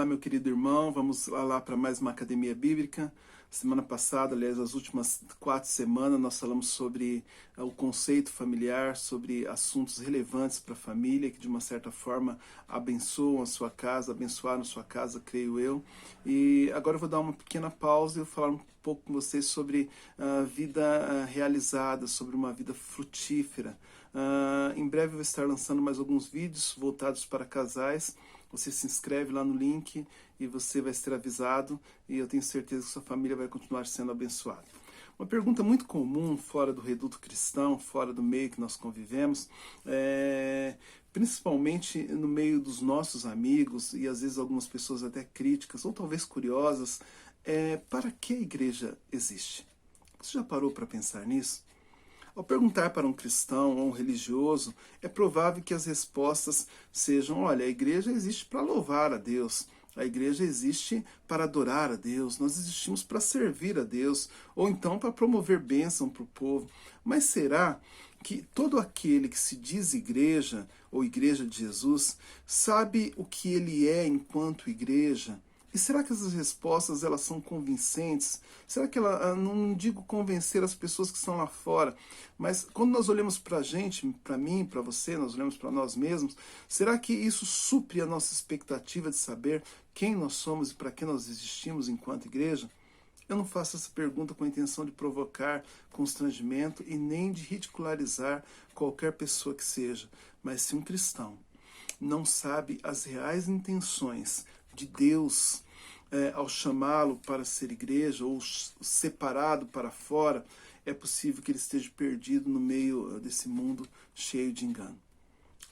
Olá, meu querido irmão, vamos lá para mais uma Academia Bíblica. Semana passada, aliás, as últimas 4 semanas, nós falamos sobre o conceito familiar, sobre assuntos relevantes para a família, que de uma certa forma abençoam a sua casa, abençoaram a sua casa, creio eu. E agora eu vou dar uma pequena pausa e eu vou falar um pouco com vocês sobre a vida realizada, sobre uma vida frutífera. Em breve eu vou estar lançando mais alguns vídeos voltados para casais. Você se inscreve lá no link e você vai ser avisado, e eu tenho certeza que sua família vai continuar sendo abençoada. Uma pergunta muito comum fora do reduto cristão, fora do meio que nós convivemos, principalmente no meio dos nossos amigos, e às vezes algumas pessoas até críticas, ou talvez curiosas, para que a igreja existe? Você já parou para pensar nisso? Ao perguntar para um cristão ou um religioso, é provável que as respostas sejam: olha, a igreja existe para louvar a Deus, a igreja existe para adorar a Deus, nós existimos para servir a Deus, ou então para promover bênção para o povo. Mas será que todo aquele que se diz igreja, ou igreja de Jesus, sabe o que ele é enquanto igreja? E será que essas respostas elas são convincentes? Será que ela, não digo convencer as pessoas que estão lá fora, mas quando nós olhamos para a gente, para mim, para você, nós olhamos para nós mesmos, será que isso supre a nossa expectativa de saber quem nós somos e para que nós existimos enquanto igreja? Eu não faço essa pergunta com a intenção de provocar constrangimento e nem de ridicularizar qualquer pessoa que seja, mas se um cristão não sabe as reais intenções de Deus ao chamá-lo para ser igreja ou separado para fora, é possível que ele esteja perdido no meio desse mundo cheio de engano.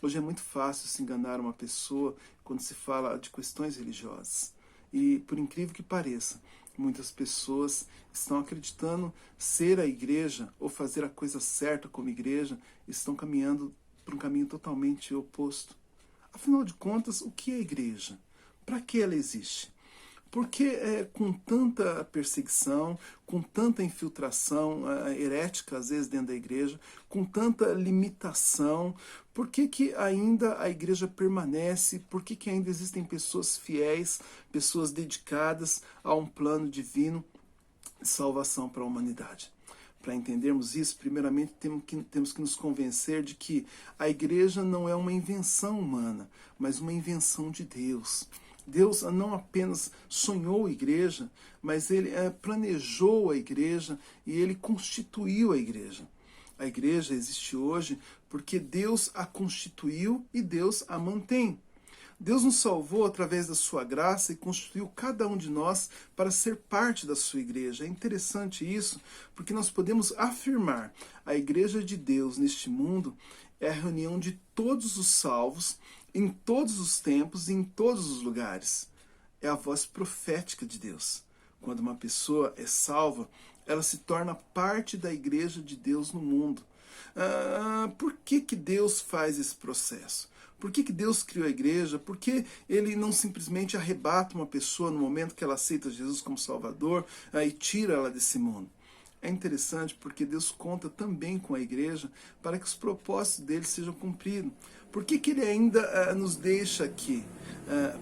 Hoje é muito fácil se enganar uma pessoa quando se fala de questões religiosas. E, por incrível que pareça, muitas pessoas estão acreditando ser a igreja ou fazer a coisa certa como igreja, estão caminhando por um caminho totalmente oposto. Afinal de contas, o que é a igreja? Para que ela existe? Por que com tanta perseguição, com tanta infiltração herética, às vezes, dentro da igreja, com tanta limitação, por que ainda a igreja permanece? Por que ainda existem pessoas fiéis, pessoas dedicadas a um plano divino de salvação para a humanidade? Para entendermos isso, primeiramente temos que nos convencer de que a igreja não é uma invenção humana, mas uma invenção de Deus. Deus não apenas sonhou a igreja, mas ele planejou a igreja e ele constituiu a igreja. A igreja existe hoje porque Deus a constituiu e Deus a mantém. Deus nos salvou através da sua graça e constituiu cada um de nós para ser parte da sua igreja. É interessante isso, porque nós podemos afirmar: a igreja de Deus neste mundo é a reunião de todos os salvos, em todos os tempos e em todos os lugares. É a voz profética de Deus. Quando uma pessoa é salva, ela se torna parte da igreja de Deus no mundo. Por que Deus faz esse processo? Por que Deus criou a igreja? Por que ele não simplesmente arrebata uma pessoa no momento que ela aceita Jesus como Salvador e tira ela desse mundo? É interessante porque Deus conta também com a igreja para que os propósitos dele sejam cumpridos. Por que ele ainda nos deixa aqui?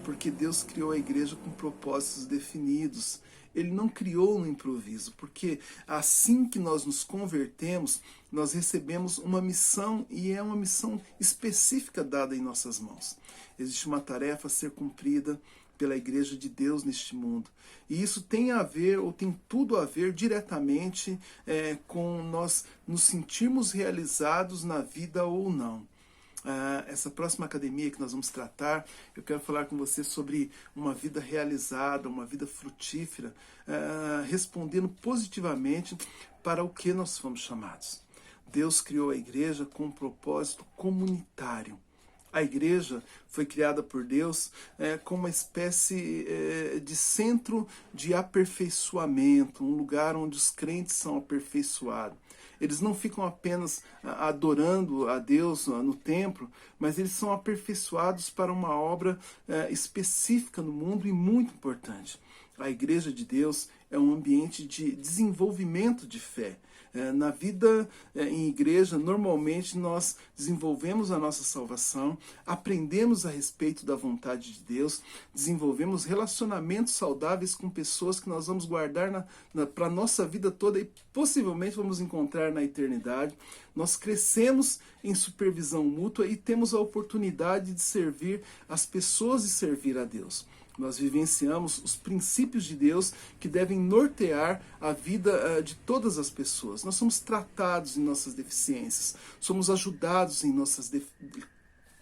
Porque Deus criou a igreja com propósitos definidos. Ele não criou no improviso, porque assim que nós nos convertemos, nós recebemos uma missão, e é uma missão específica dada em nossas mãos. Existe uma tarefa a ser cumprida pela igreja de Deus neste mundo. E isso tem a ver, ou tem tudo a ver diretamente com nós nos sentirmos realizados na vida ou não. Essa próxima academia que nós vamos tratar, eu quero falar com você sobre uma vida realizada, uma vida frutífera, respondendo positivamente para o que nós fomos chamados. Deus criou a igreja com um propósito comunitário. A igreja foi criada por Deus como uma espécie de centro de aperfeiçoamento, um lugar onde os crentes são aperfeiçoados. Eles não ficam apenas adorando a Deus no templo, mas eles são aperfeiçoados para uma obra específica no mundo e muito importante. A igreja de Deus é um ambiente de desenvolvimento de fé, Na vida em igreja, normalmente nós desenvolvemos a nossa salvação, aprendemos a respeito da vontade de Deus, desenvolvemos relacionamentos saudáveis com pessoas que nós vamos guardar para a nossa vida toda e possivelmente vamos encontrar na eternidade. Nós crescemos em supervisão mútua e temos a oportunidade de servir as pessoas e servir a Deus. Nós vivenciamos os princípios de Deus que devem nortear a vida de todas as pessoas. Nós somos tratados em nossas deficiências, somos ajudados em nossas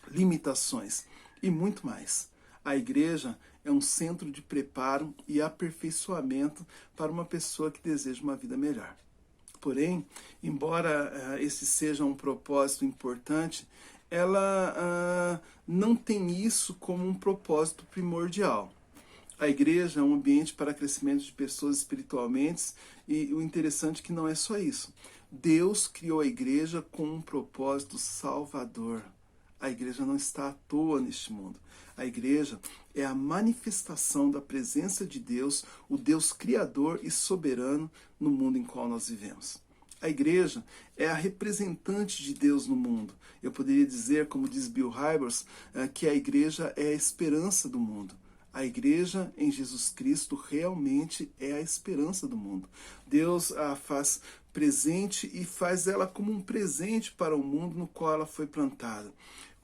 limitações e muito mais. A igreja é um centro de preparo e aperfeiçoamento para uma pessoa que deseja uma vida melhor. Porém, embora esse seja um propósito importante, ela não tem isso como um propósito primordial. A igreja é um ambiente para crescimento de pessoas espiritualmente e o interessante é que não é só isso. Deus criou a igreja com um propósito salvador. A igreja não está à toa neste mundo. A igreja é a manifestação da presença de Deus, o Deus criador e soberano no mundo em qual nós vivemos. A igreja é a representante de Deus no mundo. Eu poderia dizer, como diz Bill Hybels, que a igreja é a esperança do mundo. A igreja em Jesus Cristo realmente é a esperança do mundo. Deus a faz presente e faz ela como um presente para o mundo no qual ela foi plantada.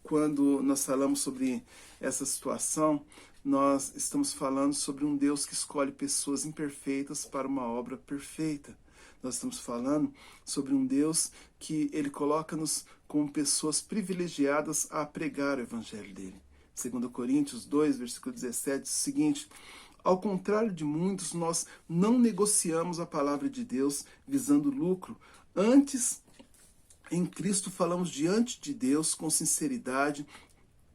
Quando nós falamos sobre essa situação, nós estamos falando sobre um Deus que escolhe pessoas imperfeitas para uma obra perfeita. Nós estamos falando sobre um Deus que ele coloca-nos como pessoas privilegiadas a pregar o evangelho dele. 2 Coríntios 2, versículo 17, diz o seguinte: ao contrário de muitos, nós não negociamos a palavra de Deus visando lucro. Antes, em Cristo falamos diante de Deus com sinceridade,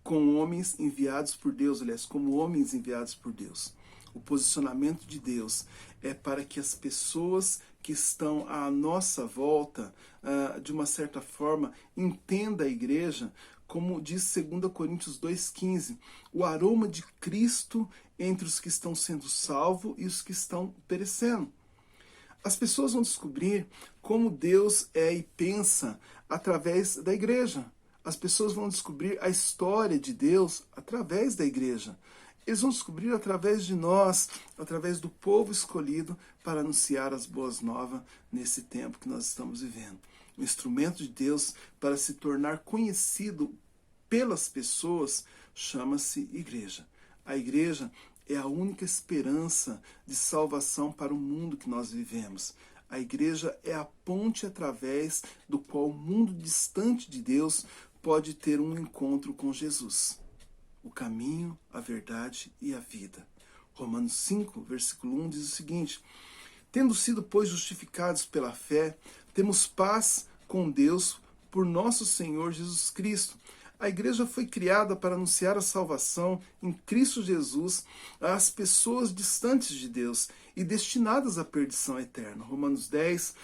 com homens enviados por Deus, aliás, como homens enviados por Deus. O posicionamento de Deus é para que as pessoas que estão à nossa volta, de uma certa forma, entendam a igreja, como diz 2 Coríntios 2,15, o aroma de Cristo entre os que estão sendo salvos e os que estão perecendo. As pessoas vão descobrir como Deus é e pensa através da igreja. As pessoas vão descobrir a história de Deus através da igreja. Eles vão descobrir através de nós, através do povo escolhido para anunciar as boas novas nesse tempo que nós estamos vivendo. O instrumento de Deus para se tornar conhecido pelas pessoas chama-se igreja. A igreja é a única esperança de salvação para o mundo que nós vivemos. A igreja é a ponte através do qual o mundo distante de Deus pode ter um encontro com Jesus. O caminho, a verdade e a vida. Romanos 5, versículo 1 diz o seguinte: tendo sido, pois, justificados pela fé, temos paz com Deus por nosso Senhor Jesus Cristo. A igreja foi criada para anunciar a salvação em Cristo Jesus às pessoas distantes de Deus e destinadas à perdição eterna. Romanos 10,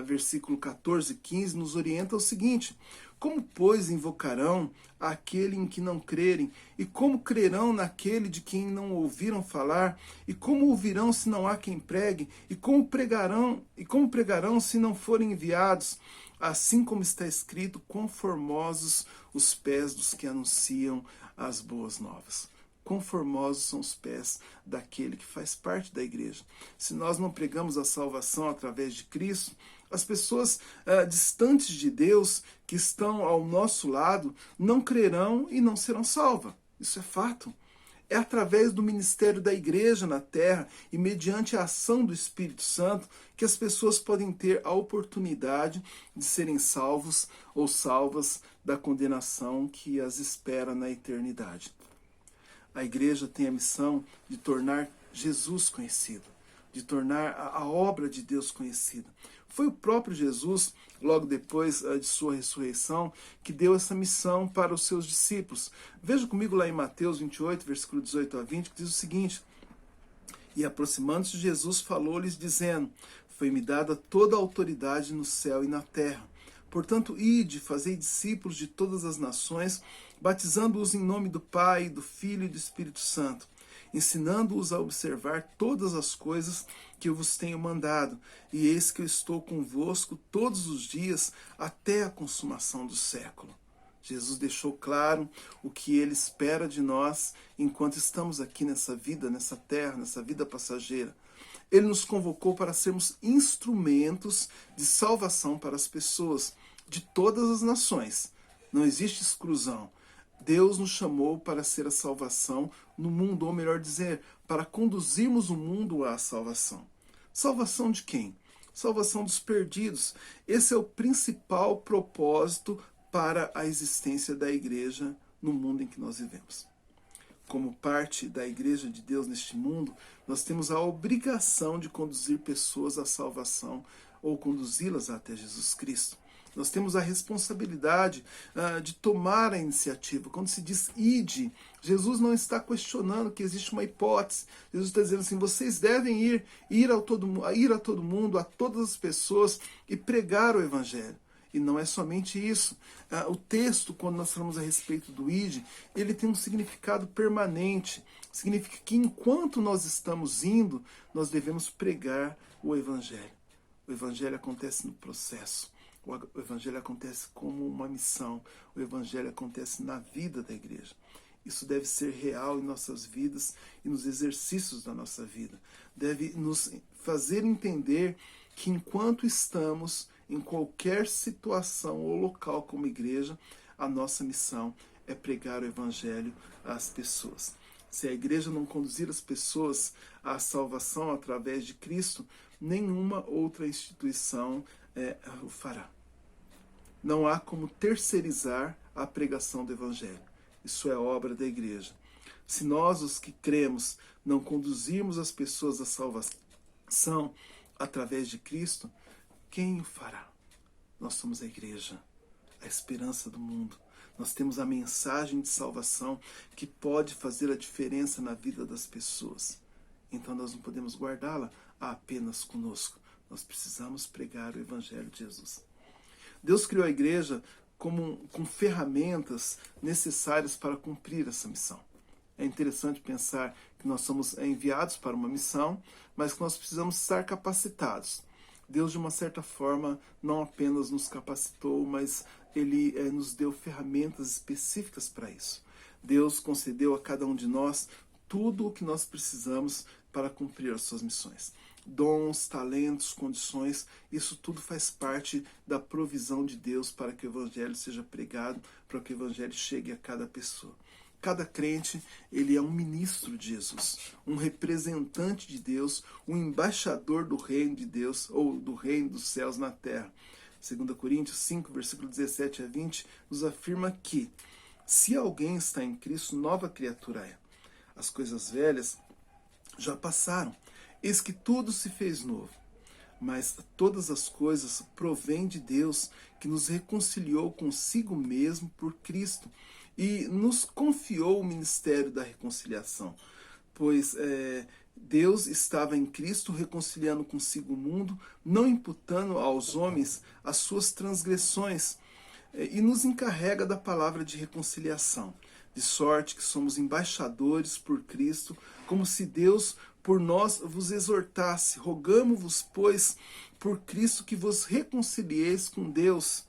versículo 14 e 15 nos orienta o seguinte: como, pois, invocarão aquele em que não crerem? E como crerão naquele de quem não ouviram falar? E como ouvirão se não há quem pregue? E como pregarão se não forem enviados? Assim como está escrito, quão formosos os pés dos que anunciam as boas novas. Quão formosos são os pés daquele que faz parte da igreja. Se nós não pregamos a salvação através de Cristo, as pessoas distantes de Deus, que estão ao nosso lado, não crerão e não serão salvas. Isso é fato. É através do ministério da igreja na terra e mediante a ação do Espírito Santo que as pessoas podem ter a oportunidade de serem salvos ou salvas da condenação que as espera na eternidade. A igreja tem a missão de tornar Jesus conhecido, de tornar a obra de Deus conhecida. Foi o próprio Jesus, logo depois de sua ressurreição, que deu essa missão para os seus discípulos. Veja comigo lá em Mateus 28, versículo 18 a 20, que diz o seguinte: e aproximando-se de Jesus, falou-lhes, dizendo: foi-me dada toda a autoridade no céu e na terra. Portanto, ide, fazei discípulos de todas as nações, batizando-os em nome do Pai, do Filho e do Espírito Santo, ensinando-os a observar todas as coisas que eu vos tenho mandado. E eis que eu estou convosco todos os dias até a consumação do século. Jesus deixou claro o que ele espera de nós enquanto estamos aqui nessa vida, nessa terra, nessa vida passageira. Ele nos convocou para sermos instrumentos de salvação para as pessoas de todas as nações. Não existe exclusão. Deus nos chamou para ser a salvação no mundo, ou melhor dizer, para conduzirmos o mundo à salvação. Salvação de quem? Salvação dos perdidos. Esse é o principal propósito para a existência da igreja no mundo em que nós vivemos. Como parte da igreja de Deus neste mundo, nós temos a obrigação de conduzir pessoas à salvação ou conduzi-las até Jesus Cristo. Nós temos a responsabilidade de tomar a iniciativa. Quando se diz ide, Jesus não está questionando que existe uma hipótese. Jesus está dizendo assim, vocês devem ir a todo mundo, a todas as pessoas e pregar o evangelho. E não é somente isso. O texto, quando nós falamos a respeito do ide, ele tem um significado permanente. Significa que enquanto nós estamos indo, nós devemos pregar o evangelho. O evangelho acontece no processo. O evangelho acontece como uma missão. O evangelho acontece na vida da igreja. Isso deve ser real em nossas vidas e nos exercícios da nossa vida. Deve nos fazer entender que enquanto estamos em qualquer situação ou local como igreja, a nossa missão é pregar o evangelho às pessoas. Se a igreja não conduzir as pessoas à salvação através de Cristo, nenhuma outra instituição o fará. Não há como terceirizar a pregação do evangelho. Isso é obra da igreja. Se nós, os que cremos, não conduzirmos as pessoas à salvação através de Cristo, quem o fará? Nós somos a igreja, a esperança do mundo. Nós temos a mensagem de salvação que pode fazer a diferença na vida das pessoas. Então nós não podemos guardá-la apenas conosco. Nós precisamos pregar o evangelho de Jesus. Deus criou a igreja com ferramentas necessárias para cumprir essa missão. É interessante pensar que nós somos enviados para uma missão, mas que nós precisamos estar capacitados. Deus, de uma certa forma, não apenas nos capacitou, mas Ele nos deu ferramentas específicas para isso. Deus concedeu a cada um de nós tudo o que nós precisamos para cumprir as suas missões. Dons, talentos, condições, isso tudo faz parte da provisão de Deus para que o Evangelho seja pregado, para que o Evangelho chegue a cada pessoa. Cada crente, ele é um ministro de Jesus, um representante de Deus, um embaixador do reino de Deus, ou do reino dos céus na terra. 2 Coríntios 5, versículo 17 a 20, nos afirma que, se alguém está em Cristo, nova criatura é. As coisas velhas já passaram, eis que tudo se fez novo. Mas todas as coisas provêm de Deus, que nos reconciliou consigo mesmo por Cristo e nos confiou o ministério da reconciliação. Pois Deus estava em Cristo reconciliando consigo o mundo, não imputando aos homens as suas transgressões, e nos encarrega da palavra de reconciliação. De sorte que somos embaixadores por Cristo, como se Deus por nós vos exortasse. Rogamo-vos, pois, por Cristo que vos reconcilieis com Deus.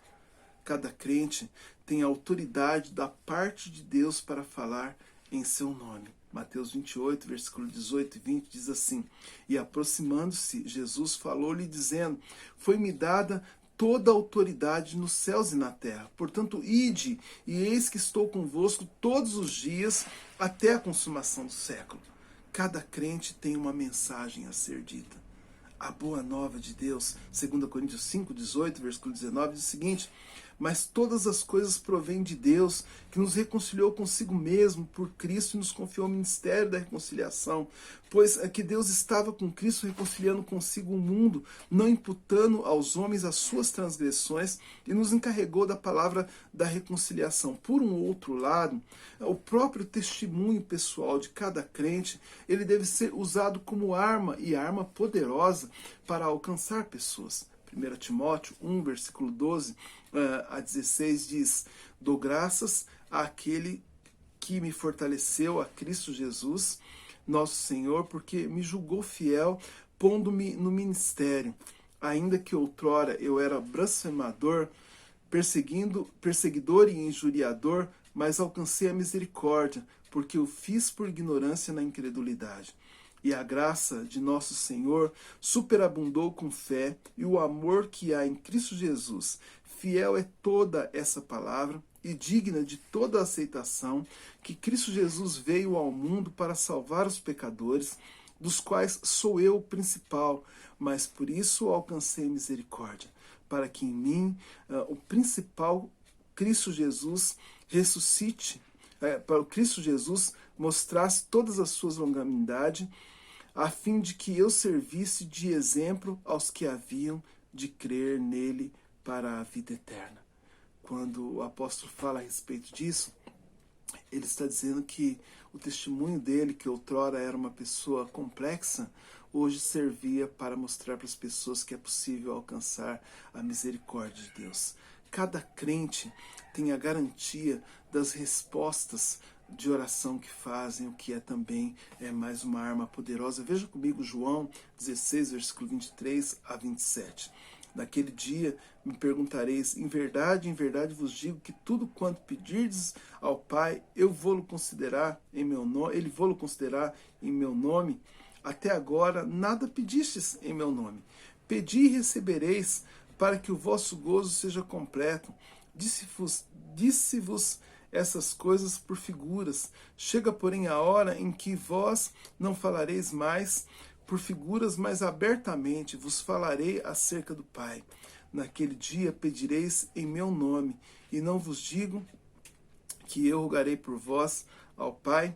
Cada crente tem a autoridade da parte de Deus para falar em seu nome. Mateus 28, versículo 18 e 20 diz assim: E aproximando-se, Jesus falou-lhe dizendo, foi-me dada toda a autoridade nos céus e na terra. Portanto, ide, e eis que estou convosco todos os dias até a consumação do século. Cada crente tem uma mensagem a ser dita. A boa nova de Deus, 2 Coríntios 5, 18, versículo 19, diz o seguinte: mas todas as coisas provêm de Deus, que nos reconciliou consigo mesmo por Cristo e nos confiou o ministério da reconciliação. Pois é que Deus estava com Cristo reconciliando consigo o mundo, não imputando aos homens as suas transgressões, e nos encarregou da palavra da reconciliação. Por um outro lado, o próprio testemunho pessoal de cada crente, ele deve ser usado como arma, e arma poderosa, para alcançar pessoas. 1 Timóteo 1, versículo 12 a 16 diz: dou graças àquele que me fortaleceu, a Cristo Jesus, nosso Senhor, porque me julgou fiel, pondo-me no ministério. Ainda que outrora eu era blasfemador, perseguidor e injuriador, mas alcancei a misericórdia, porque o fiz por ignorância na incredulidade. E a graça de nosso Senhor superabundou com fé e o amor que há em Cristo Jesus. Fiel é toda essa palavra e digna de toda aceitação, que Cristo Jesus veio ao mundo para salvar os pecadores, dos quais sou eu o principal, mas por isso alcancei misericórdia, para que em mim o principal, Cristo Jesus, ressuscite, para o Cristo Jesus mostrasse todas as suas longanimidade, a fim de que eu servisse de exemplo aos que haviam de crer nele para a vida eterna. Quando o apóstolo fala a respeito disso, ele está dizendo que o testemunho dele, que outrora era uma pessoa complexa, hoje servia para mostrar para as pessoas que é possível alcançar a misericórdia de Deus. Cada crente tem a garantia das respostas de oração que fazem, o que é também mais uma arma poderosa. Veja comigo João 16, versículo 23 a 27. Naquele dia me perguntareis, em verdade vos digo que tudo quanto pedirdes ao Pai, eu vou-lo considerar em meu nome, ele vou-lo considerar em meu nome. Até agora nada pedistes em meu nome. Pedi e recebereis, para que o vosso gozo seja completo. Disse-vos essas coisas por figuras. Chega, porém, a hora em que vós não falareis mais por figuras, mas abertamente vos falarei acerca do Pai. Naquele dia pedireis em meu nome, e não vos digo que eu rogarei por vós ao Pai,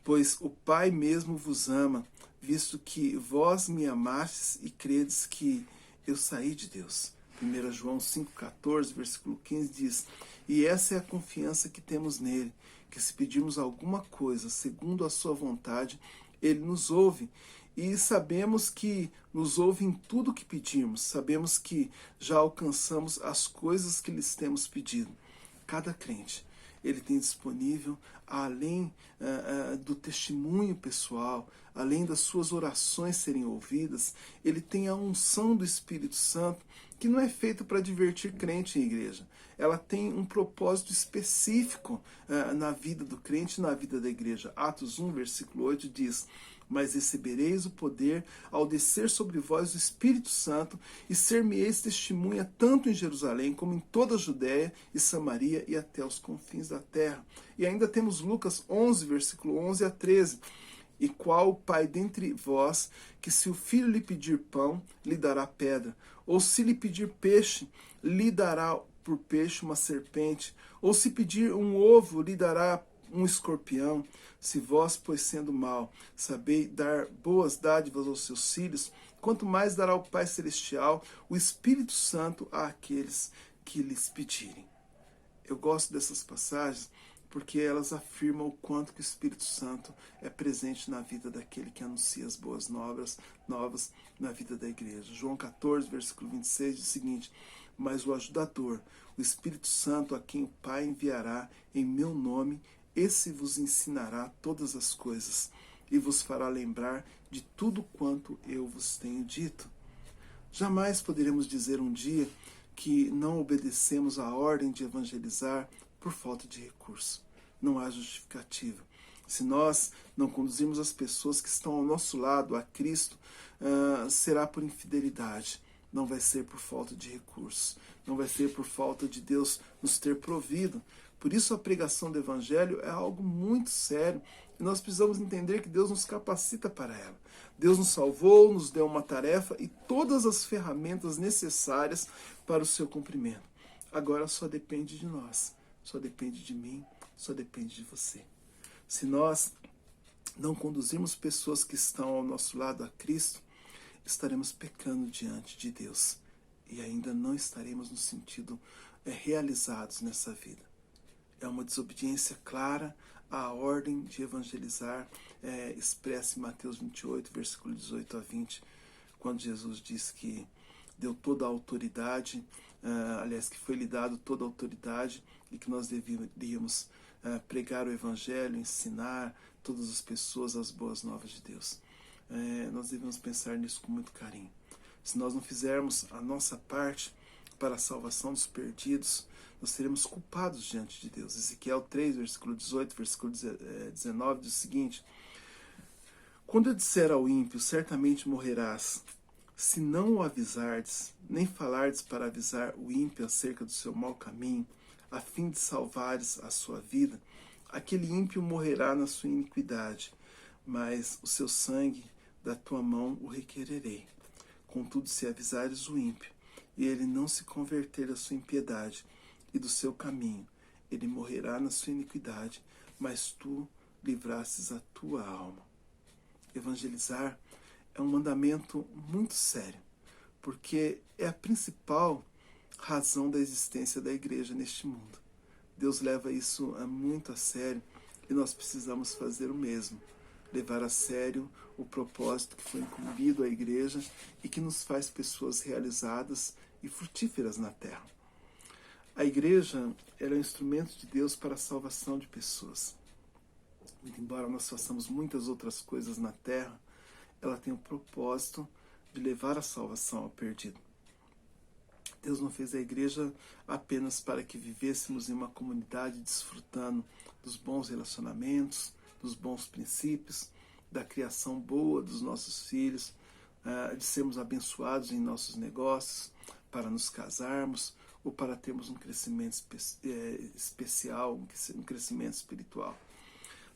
pois o Pai mesmo vos ama, visto que vós me amastes e credes que eu saí de Deus. 1 João 5,14, versículo 15 diz, e essa é a confiança que temos nele, que se pedirmos alguma coisa segundo a sua vontade, ele nos ouve. E sabemos que nos ouve em tudo que pedimos, sabemos que já alcançamos as coisas que lhes temos pedido. Cada crente, ele tem disponível, além do testemunho pessoal, além das suas orações serem ouvidas, ele tem a unção do Espírito Santo, que não é feita para divertir crente em igreja. Ela tem um propósito específico na vida do crente e na vida da igreja. Atos 1, versículo 8 diz, mas recebereis o poder ao descer sobre vós o Espírito Santo e ser-me-eis testemunha tanto em Jerusalém como em toda a Judéia e Samaria e até os confins da terra. E ainda temos Lucas 11, versículo 11 a 13. E qual o pai dentre vós, que se o filho lhe pedir pão, lhe dará pedra? Ou se lhe pedir peixe, lhe dará por peixe uma serpente? Ou se pedir um ovo, lhe dará um escorpião? Se vós, pois sendo mau, sabeis dar boas dádivas aos seus filhos, quanto mais dará o Pai Celestial o Espírito Santo àqueles que lhes pedirem. Eu gosto dessas passagens porque elas afirmam o quanto que o Espírito Santo é presente na vida daquele que anuncia as boas novas na vida da igreja. João 14, versículo 26 diz o seguinte, mas o ajudador, o Espírito Santo, a quem o Pai enviará em meu nome, esse vos ensinará todas as coisas e vos fará lembrar de tudo quanto eu vos tenho dito. Jamais poderemos dizer um dia que não obedecemos à ordem de evangelizar por falta de recurso. Não há justificativa. Se nós não conduzirmos as pessoas que estão ao nosso lado a Cristo, será por infidelidade. Não vai ser por falta de recursos. Não vai ser por falta de Deus nos ter provido. Por isso a pregação do Evangelho é algo muito sério e nós precisamos entender que Deus nos capacita para ela. Deus nos salvou, nos deu uma tarefa e todas as ferramentas necessárias para o seu cumprimento. Agora só depende de nós, só depende de mim, só depende de você. Se nós não conduzirmos pessoas que estão ao nosso lado a Cristo, estaremos pecando diante de Deus e ainda não estaremos no sentido realizados nessa vida. É uma desobediência clara à ordem de evangelizar expressa em Mateus 28, versículo 18 a 20, quando Jesus diz que deu toda a autoridade, aliás, que foi lhe dado toda a autoridade e que nós deveríamos pregar o Evangelho, ensinar todas as pessoas as boas novas de Deus. Nós devemos pensar nisso com muito carinho. Se nós não fizermos a nossa parte para a salvação dos perdidos, nós seremos culpados diante de Deus. Ezequiel 3, versículo 18, versículo 19, diz o seguinte: quando eu disser ao ímpio, certamente morrerás, se não o avisardes, nem falardes para avisar o ímpio acerca do seu mau caminho, a fim de salvares a sua vida, aquele ímpio morrerá na sua iniquidade, mas o seu sangue da tua mão o requererei. Contudo, se avisares o ímpio, e ele não se converter da sua impiedade e do seu caminho, ele morrerá na sua iniquidade, mas tu livrastes a tua alma. Evangelizar é um mandamento muito sério, porque é a principal razão da existência da igreja neste mundo. Deus leva isso muito a sério e nós precisamos fazer o mesmo. Levar a sério o propósito que foi incumbido à igreja e que nos faz pessoas realizadas e frutíferas na terra. A igreja é um instrumento de Deus para a salvação de pessoas. Embora nós façamos muitas outras coisas na terra, ela tem o propósito de levar a salvação ao perdido. Deus não fez a igreja apenas para que vivêssemos em uma comunidade desfrutando dos bons relacionamentos, dos bons princípios, da criação boa dos nossos filhos, de sermos abençoados em nossos negócios, para nos casarmos ou para termos um crescimento especial, um crescimento espiritual.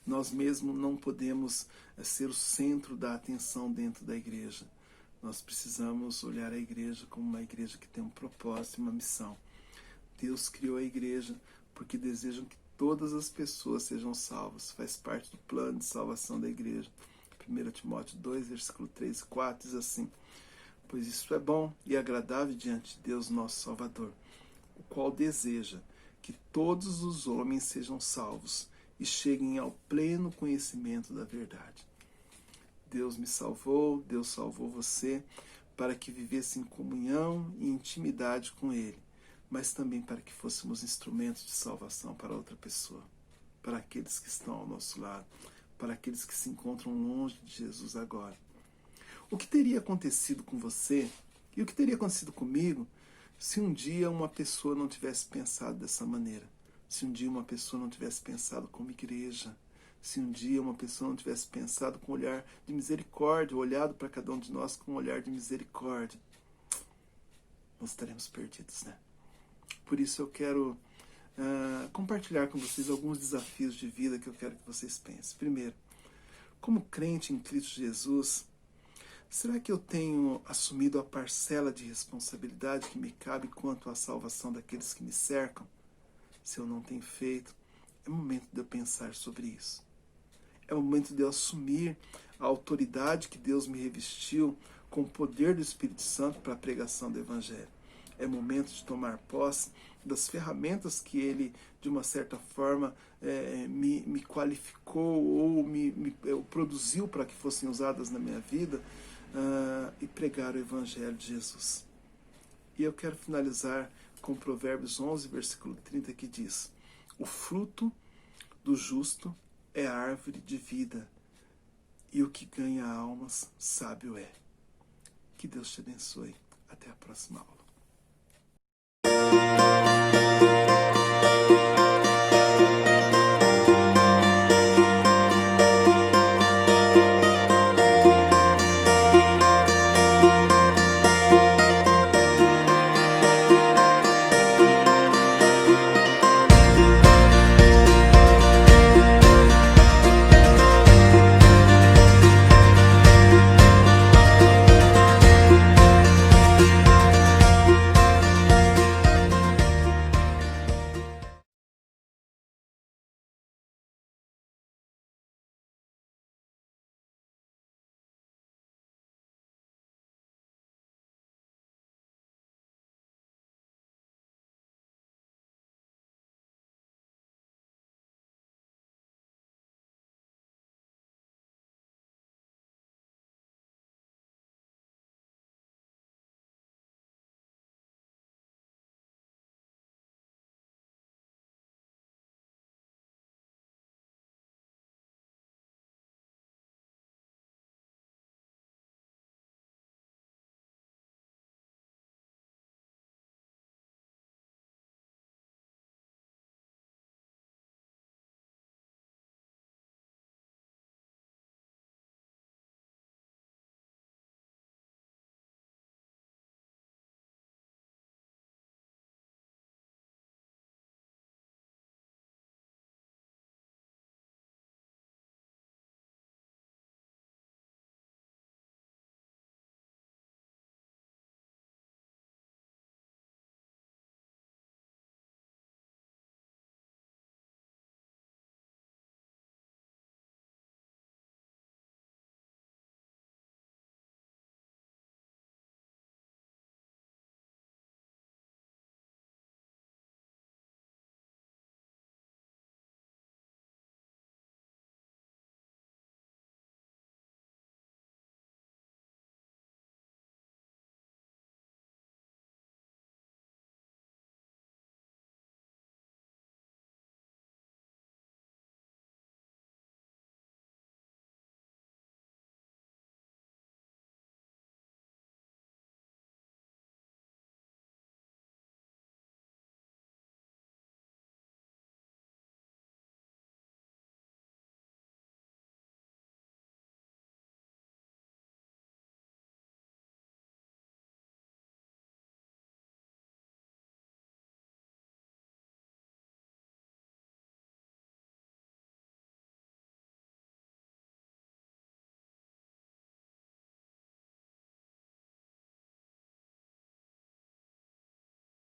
Nós mesmos não podemos ser o centro da atenção dentro da igreja. Nós precisamos olhar a igreja como uma igreja que tem um propósito e uma missão. Deus criou a igreja porque desejam que todas as pessoas sejam salvas. Faz parte do plano de salvação da igreja. 1 Timóteo 2, versículo 3 e 4 diz assim: pois isso é bom e agradável diante de Deus nosso Salvador, o qual deseja que todos os homens sejam salvos e cheguem ao pleno conhecimento da verdade. Deus me salvou, Deus salvou você para que vivesse em comunhão e intimidade com Ele, mas também para que fôssemos instrumentos de salvação para outra pessoa, para aqueles que estão ao nosso lado, para aqueles que se encontram longe de Jesus agora. O que teria acontecido com você e o que teria acontecido comigo se um dia uma pessoa não tivesse pensado dessa maneira? Se um dia uma pessoa não tivesse pensado como igreja, se um dia uma pessoa não tivesse pensado com um olhar de misericórdia, olhado para cada um de nós com um olhar de misericórdia, nós estaremos perdidos, né? Por isso eu quero compartilhar com vocês alguns desafios de vida que eu quero que vocês pensem. Primeiro, como crente em Cristo Jesus, será que eu tenho assumido a parcela de responsabilidade que me cabe quanto à salvação daqueles que me cercam? Se eu não tenho feito, é momento de eu pensar sobre isso. É o momento de eu assumir a autoridade que Deus me revestiu com o poder do Espírito Santo para a pregação do Evangelho. É momento de tomar posse das ferramentas que Ele, de uma certa forma, me qualificou ou me produziu para que fossem usadas na minha vida e pregar o Evangelho de Jesus. E eu quero finalizar com Provérbios 11, versículo 30, que diz: o fruto do justo é a árvore de vida, e o que ganha almas, sábio é. Que Deus te abençoe. Até a próxima aula.